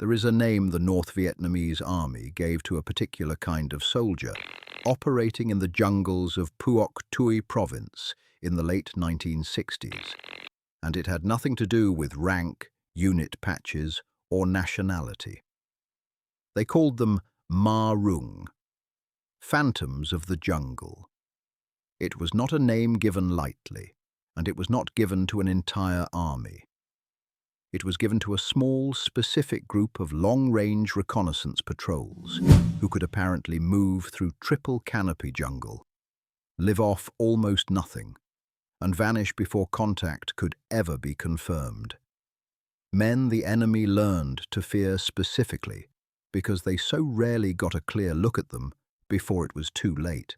There is a name the North Vietnamese army gave to a particular kind of soldier, operating in the jungles of Phuoc Tuy province in the late 1960s, and it had nothing to do with rank, unit patches, or nationality. They called them Ma Rung, phantoms of the jungle. It was not a name given lightly, and it was not given to an entire army. It was given to a small, specific group of long-range reconnaissance patrols who could apparently move through triple canopy jungle, live off almost nothing, and vanish before contact could ever be confirmed. Men the enemy learned to fear specifically because they so rarely got a clear look at them before it was too late.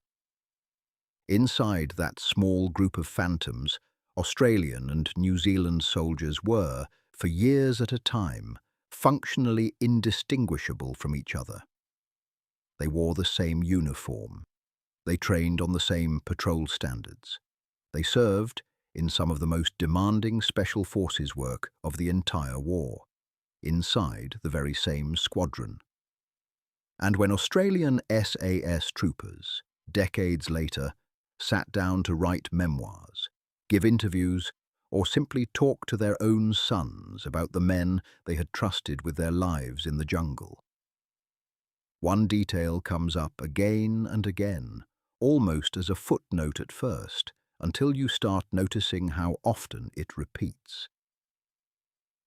Inside that small group of phantoms, Australian and New Zealand soldiers were, for years at a time, functionally indistinguishable from each other. They wore the same uniform. They trained on the same patrol standards. They served in some of the most demanding special forces work of the entire war, inside the very same squadron. And when Australian SAS troopers, decades later, sat down to write memoirs, give interviews, or simply talk to their own sons about the men they had trusted with their lives in the jungle, one detail comes up again and again, almost as a footnote at first, until you start noticing how often it repeats.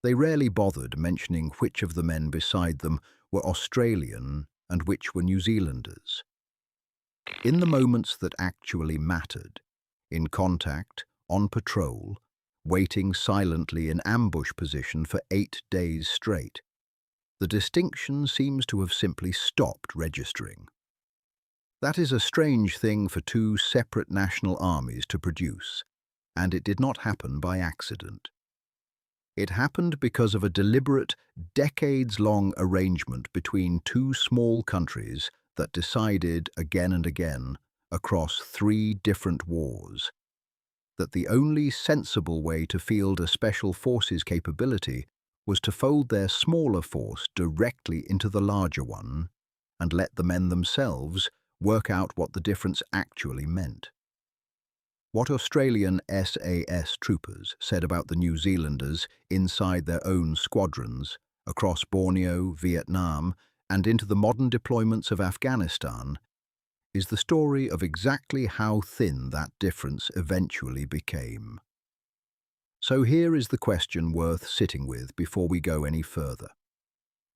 They rarely bothered mentioning which of the men beside them were Australian and which were New Zealanders. In the moments that actually mattered, in contact, on patrol, waiting silently in ambush position for 8 days straight, the distinction seems to have simply stopped registering. That is a strange thing for two separate national armies to produce, and it did not happen by accident. It happened because of a deliberate, decades-long arrangement between two small countries that decided again and again, across 3 different wars, that the only sensible way to field a special forces capability was to fold their smaller force directly into the larger one and let the men themselves work out what the difference actually meant. What Australian SAS troopers said about the New Zealanders inside their own squadrons, across Borneo, Vietnam, and into the modern deployments of Afghanistan, is the story of exactly how thin that difference eventually became. So here is the question worth sitting with before we go any further.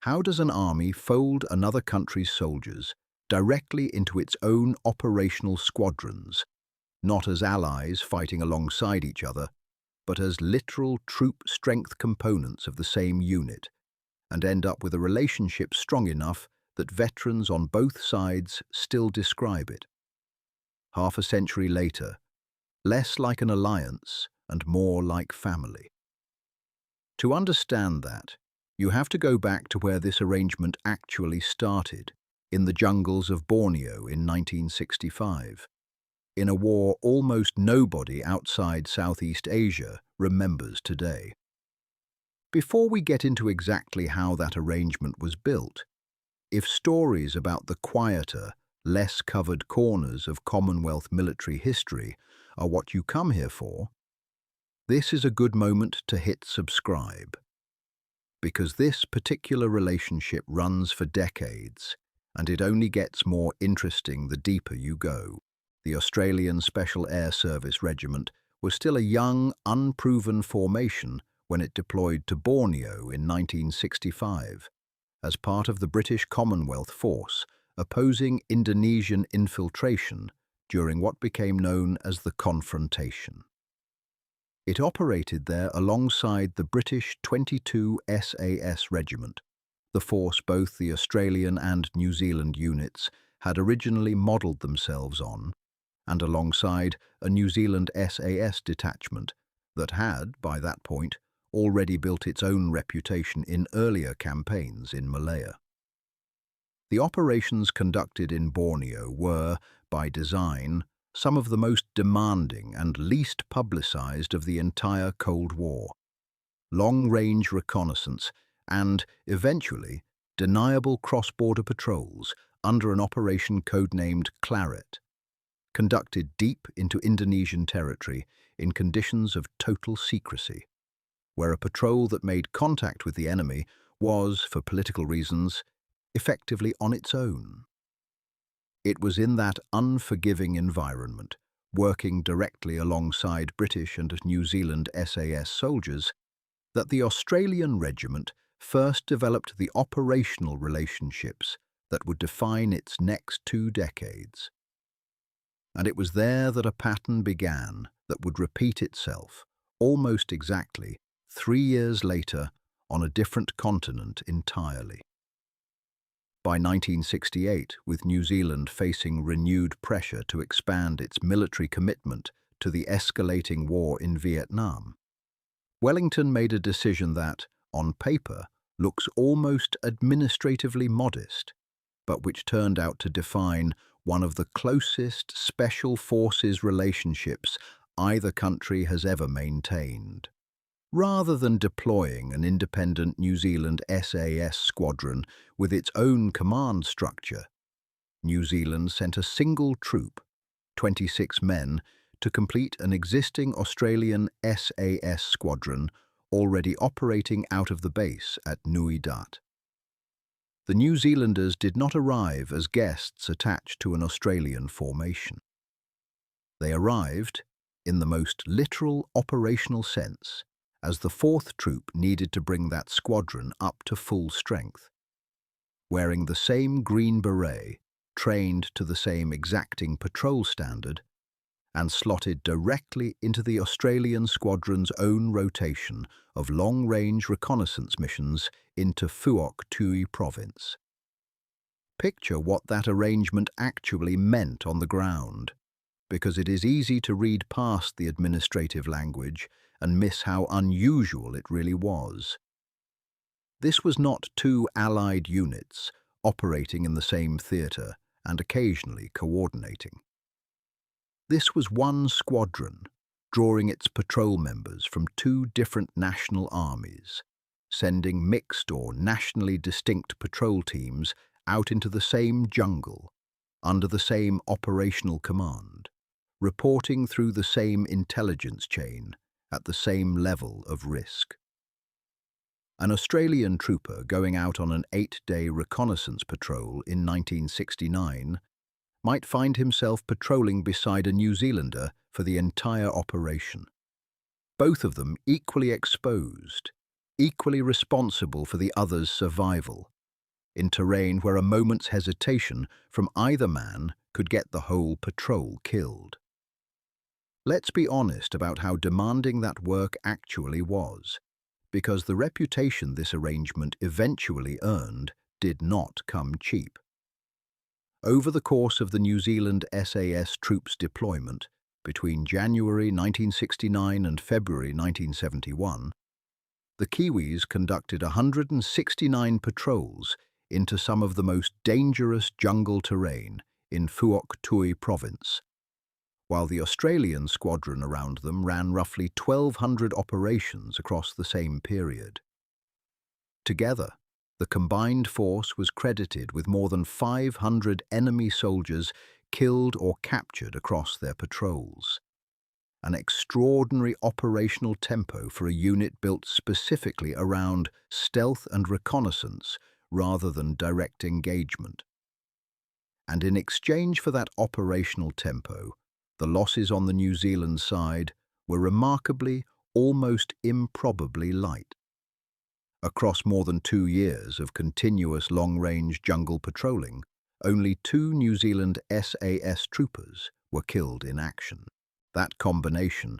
How does an army fold another country's soldiers directly into its own operational squadrons, not as allies fighting alongside each other, but as literal troop strength components of the same unit, and end up with a relationship strong enough that veterans on both sides still describe it? Half a century later, less like an alliance and more like family. To understand that, you have to go back to where this arrangement actually started, in the jungles of Borneo in 1965, in a war almost nobody outside Southeast Asia remembers today. Before we get into exactly how that arrangement was built, if stories about the quieter, less covered corners of Commonwealth military history are what you come here for, this is a good moment to hit subscribe. Because this particular relationship runs for decades, and it only gets more interesting the deeper you go. The Australian Special Air Service Regiment was still a young, unproven formation when it deployed to Borneo in 1965, as part of the British Commonwealth force opposing Indonesian infiltration during what became known as the Confrontation. It operated there alongside the British 22 SAS Regiment, the force both the Australian and New Zealand units had originally modelled themselves on, and alongside a New Zealand SAS detachment that had, by that point, already built its own reputation in earlier campaigns in Malaya. The operations conducted in Borneo were, by design, some of the most demanding and least publicized of the entire Cold War. Long-range reconnaissance and, eventually, deniable cross-border patrols under an operation codenamed Claret, conducted deep into Indonesian territory in conditions of total secrecy, where a patrol that made contact with the enemy was, for political reasons, effectively on its own. It was in that unforgiving environment, working directly alongside British and New Zealand SAS soldiers, that the Australian regiment first developed the operational relationships that would define its next 2 decades. And it was there that a pattern began that would repeat itself, almost exactly, 3 years later on a different continent entirely. By 1968, with New Zealand facing renewed pressure to expand its military commitment to the escalating war in Vietnam, Wellington made a decision that, on paper, looks almost administratively modest, but which turned out to define one of the closest special forces relationships either country has ever maintained. Rather than deploying an independent New Zealand SAS squadron with its own command structure, New Zealand sent a single troop, 26 men, to complete an existing Australian SAS squadron already operating out of the base at Nui Dat. The New Zealanders did not arrive as guests attached to an Australian formation. They arrived, in the most literal operational sense, as the 4th Troop needed to bring that squadron up to full strength. Wearing the same green beret, trained to the same exacting patrol standard, and slotted directly into the Australian squadron's own rotation of long-range reconnaissance missions into Phuoc Tuy province. Picture what that arrangement actually meant on the ground, because it is easy to read past the administrative language and miss how unusual it really was. This was not 2 allied units operating in the same theatre and occasionally coordinating. This was one squadron, drawing its patrol members from 2 different national armies, sending mixed or nationally distinct patrol teams out into the same jungle, under the same operational command, reporting through the same intelligence chain, at the same level of risk. An Australian trooper going out on an 8-day reconnaissance patrol in 1969 might find himself patrolling beside a New Zealander for the entire operation. Both of them equally exposed, equally responsible for the other's survival, in terrain where a moment's hesitation from either man could get the whole patrol killed. Let's be honest about how demanding that work actually was, because the reputation this arrangement eventually earned did not come cheap. Over the course of the New Zealand SAS troops' deployment, between January 1969 and February 1971, the Kiwis conducted 169 patrols into some of the most dangerous jungle terrain in Phuoc Tuy province, while the Australian squadron around them ran roughly 1,200 operations across the same period. Together, the combined force was credited with more than 500 enemy soldiers killed or captured across their patrols. An extraordinary operational tempo for a unit built specifically around stealth and reconnaissance rather than direct engagement. And in exchange for that operational tempo, the losses on the New Zealand side were remarkably, almost improbably light. Across more than 2 years of continuous long-range jungle patrolling, only 2 New Zealand SAS troopers were killed in action. That combination,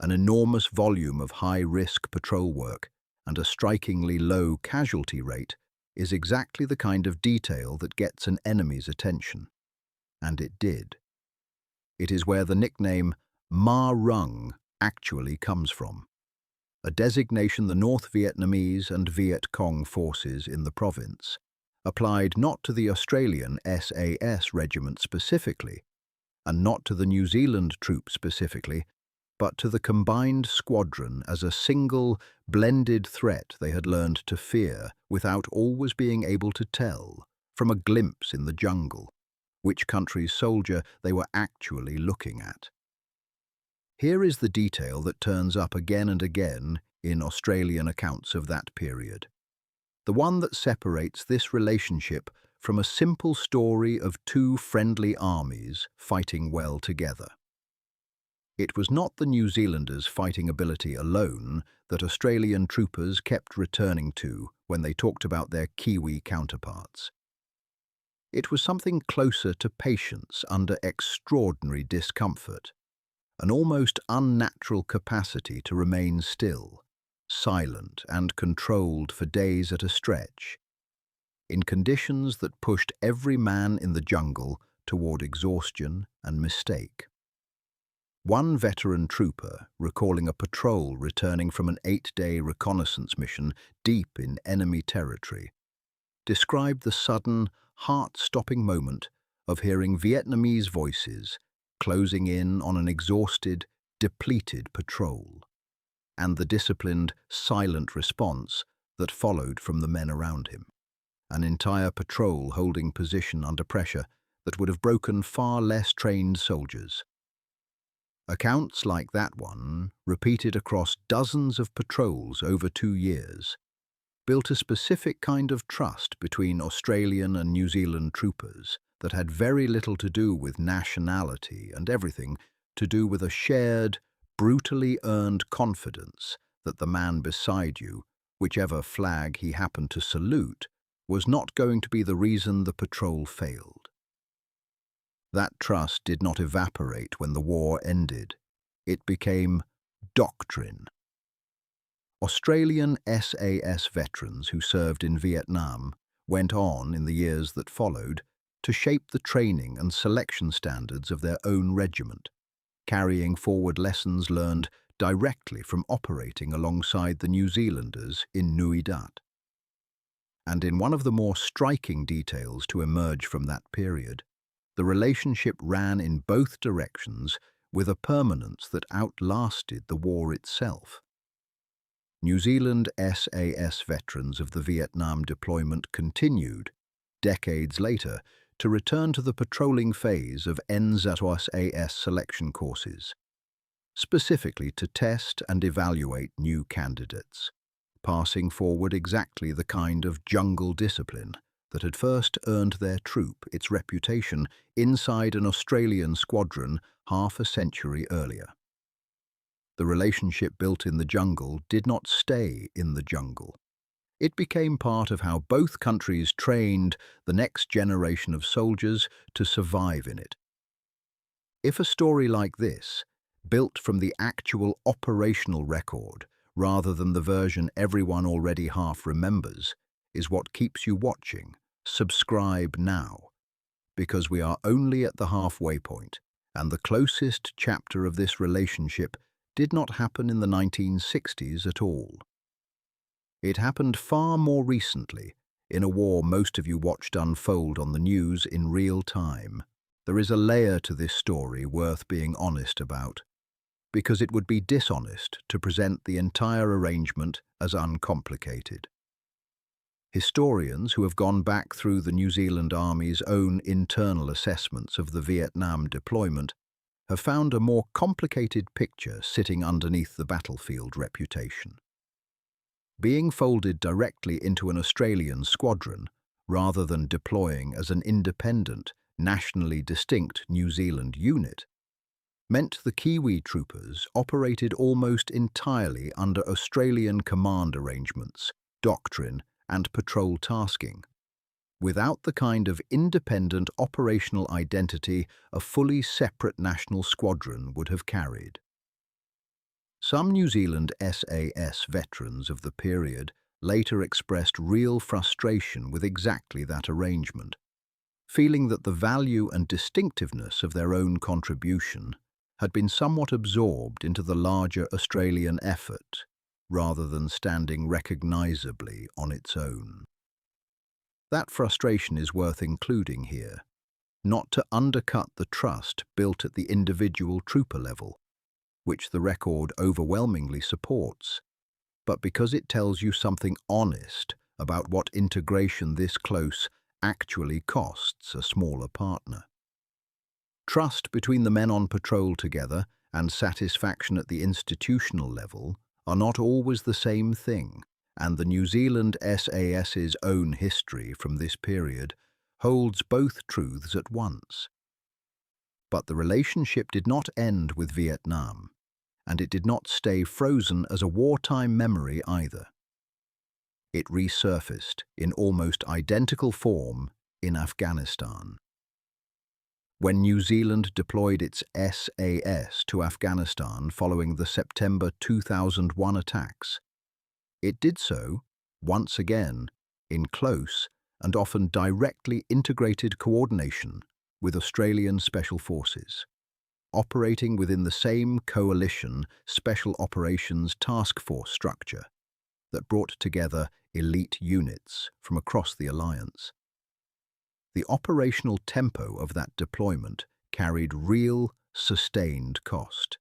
an enormous volume of high-risk patrol work and a strikingly low casualty rate, is exactly the kind of detail that gets an enemy's attention. And it did. It is where the nickname Ma Rung actually comes from, a designation the North Vietnamese and Viet Cong forces in the province applied not to the Australian SAS regiment specifically, and not to the New Zealand troops specifically, but to the combined squadron as a single, blended threat they had learned to fear without always being able to tell, from a glimpse in the jungle, which country's soldier they were actually looking at. Here is the detail that turns up again and again in Australian accounts of that period, the one that separates this relationship from a simple story of two friendly armies fighting well together. It was not the New Zealanders' fighting ability alone that Australian troopers kept returning to when they talked about their Kiwi counterparts. It was something closer to patience under extraordinary discomfort, an almost unnatural capacity to remain still, silent and controlled for days at a stretch, in conditions that pushed every man in the jungle toward exhaustion and mistake. One veteran trooper, recalling a patrol returning from an 8-day reconnaissance mission deep in enemy territory, described the sudden, heart-stopping moment of hearing Vietnamese voices closing in on an exhausted, depleted patrol, and the disciplined, silent response that followed from the men around him. An entire patrol holding position under pressure that would have broken far less trained soldiers. Accounts like that one, repeated across dozens of patrols over 2 years, built a specific kind of trust between Australian and New Zealand troopers that had very little to do with nationality and everything to do with a shared, brutally earned confidence that the man beside you, whichever flag he happened to salute, was not going to be the reason the patrol failed. That trust did not evaporate when the war ended. It became doctrine. Australian SAS veterans who served in Vietnam went on, in the years that followed, to shape the training and selection standards of their own regiment, carrying forward lessons learned directly from operating alongside the New Zealanders in Nui Dat. And in one of the more striking details to emerge from that period, the relationship ran in both directions with a permanence that outlasted the war itself. New Zealand SAS veterans of the Vietnam deployment continued, decades later, to return to the patrolling phase of NZAS SAS selection courses, specifically to test and evaluate new candidates, passing forward exactly the kind of jungle discipline that had first earned their troop its reputation inside an Australian squadron half a century earlier. The relationship built in the jungle did not stay in the jungle. It became part of how both countries trained the next generation of soldiers to survive in it. If a story like this, built from the actual operational record rather than the version everyone already half remembers, is what keeps you watching, subscribe now, because we are only at the halfway point, and the closest chapter of this relationship did not happen in the 1960s at all. It happened far more recently, in a war most of you watched unfold on the news in real time. There is a layer to this story worth being honest about, because it would be dishonest to present the entire arrangement as uncomplicated. Historians who have gone back through the New Zealand Army's own internal assessments of the Vietnam deployment have found a more complicated picture sitting underneath the battlefield reputation. Being folded directly into an Australian squadron, rather than deploying as an independent, nationally distinct New Zealand unit, meant the Kiwi troopers operated almost entirely under Australian command arrangements, doctrine, and patrol tasking, without the kind of independent operational identity a fully separate national squadron would have carried. Some New Zealand SAS veterans of the period later expressed real frustration with exactly that arrangement, feeling that the value and distinctiveness of their own contribution had been somewhat absorbed into the larger Australian effort, rather than standing recognisably on its own. That frustration is worth including here, not to undercut the trust built at the individual trooper level, which the record overwhelmingly supports, but because it tells you something honest about what integration this close actually costs a smaller partner. Trust between the men on patrol together and satisfaction at the institutional level are not always the same thing, and the New Zealand SAS's own history from this period holds both truths at once. But the relationship did not end with Vietnam, and it did not stay frozen as a wartime memory either. It resurfaced in almost identical form in Afghanistan. When New Zealand deployed its SAS to Afghanistan following the September 2001 attacks, it did so, once again, in close and often directly integrated coordination with Australian Special Forces, operating within the same coalition Special Operations Task Force structure that brought together elite units from across the alliance. The operational tempo of that deployment carried real, sustained cost.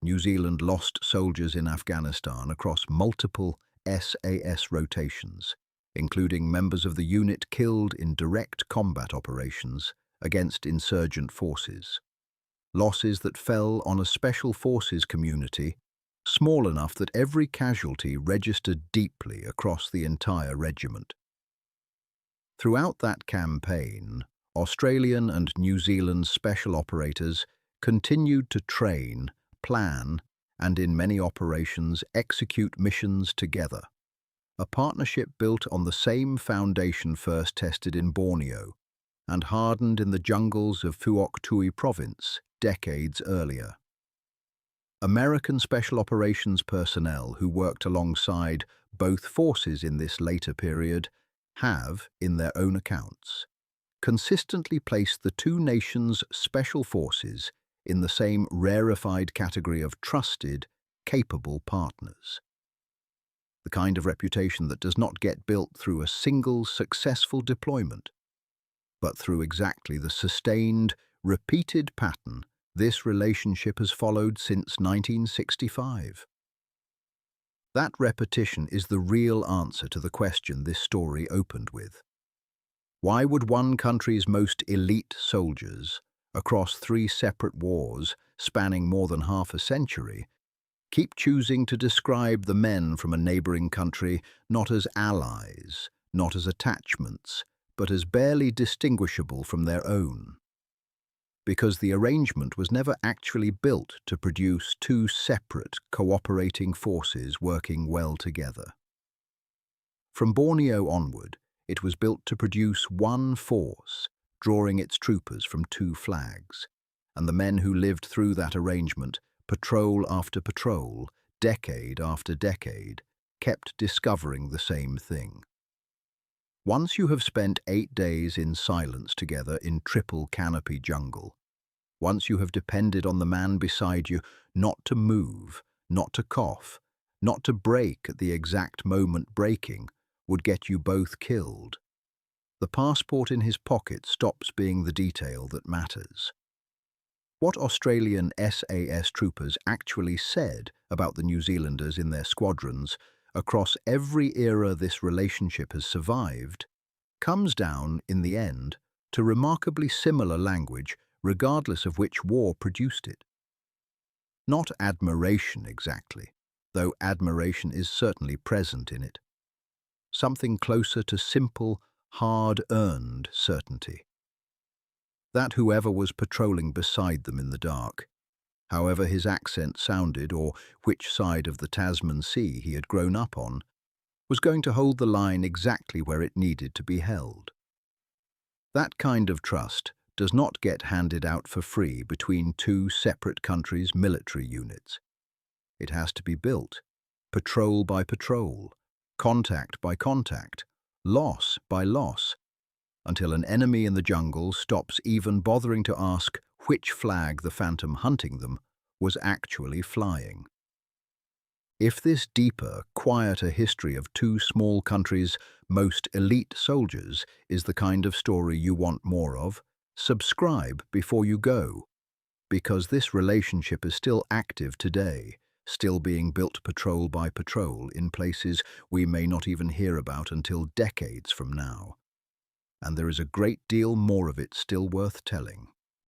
New Zealand lost soldiers in Afghanistan across multiple SAS rotations, including members of the unit killed in direct combat operations against insurgent forces. Losses that fell on a special forces community small enough that every casualty registered deeply across the entire regiment. Throughout that campaign, Australian and New Zealand special operators continued to train, plan, and in many operations execute missions together, a partnership built on the same foundation first tested in Borneo and hardened in the jungles of Phuoc Tuy province decades earlier. American Special Operations personnel who worked alongside both forces in this later period have, in their own accounts, consistently placed the two nations' special forces in the same rarefied category of trusted, capable partners. The kind of reputation that does not get built through a single successful deployment, but through exactly the sustained, repeated pattern this relationship has followed since 1965. That repetition is the real answer to the question this story opened with. Why would one country's most elite soldiers, across 3 separate wars spanning more than half a century, keep choosing to describe the men from a neighboring country not as allies, not as attachments, but as barely distinguishable from their own? Because the arrangement was never actually built to produce two separate, cooperating forces working well together. From Borneo onward, it was built to produce one force, drawing its troopers from 2 flags, and the men who lived through that arrangement, patrol after patrol, decade after decade, kept discovering the same thing. Once you have spent 8 days in silence together in triple canopy jungle, once you have depended on the man beside you not to move, not to cough, not to break at the exact moment breaking would get you both killed, the passport in his pocket stops being the detail that matters. What Australian SAS troopers actually said about the New Zealanders in their squadrons across every era this relationship has survived comes down, in the end, to remarkably similar language regardless of which war produced it. Not admiration exactly, though admiration is certainly present in it. Something closer to simple, hard-earned certainty. That whoever was patrolling beside them in the dark, however his accent sounded or which side of the Tasman Sea he had grown up on, was going to hold the line exactly where it needed to be held. That kind of trust does not get handed out for free between 2 separate countries' military units. It has to be built, patrol by patrol, contact by contact, loss by loss, until an enemy in the jungle stops even bothering to ask which flag the phantom hunting them was actually flying. If this deeper, quieter history of 2 small countries' most elite soldiers is the kind of story you want more of, subscribe before you go. because this relationship is still active today, still being built patrol by patrol in places we may not even hear about until decades from now. And there is a great deal more of it still worth telling.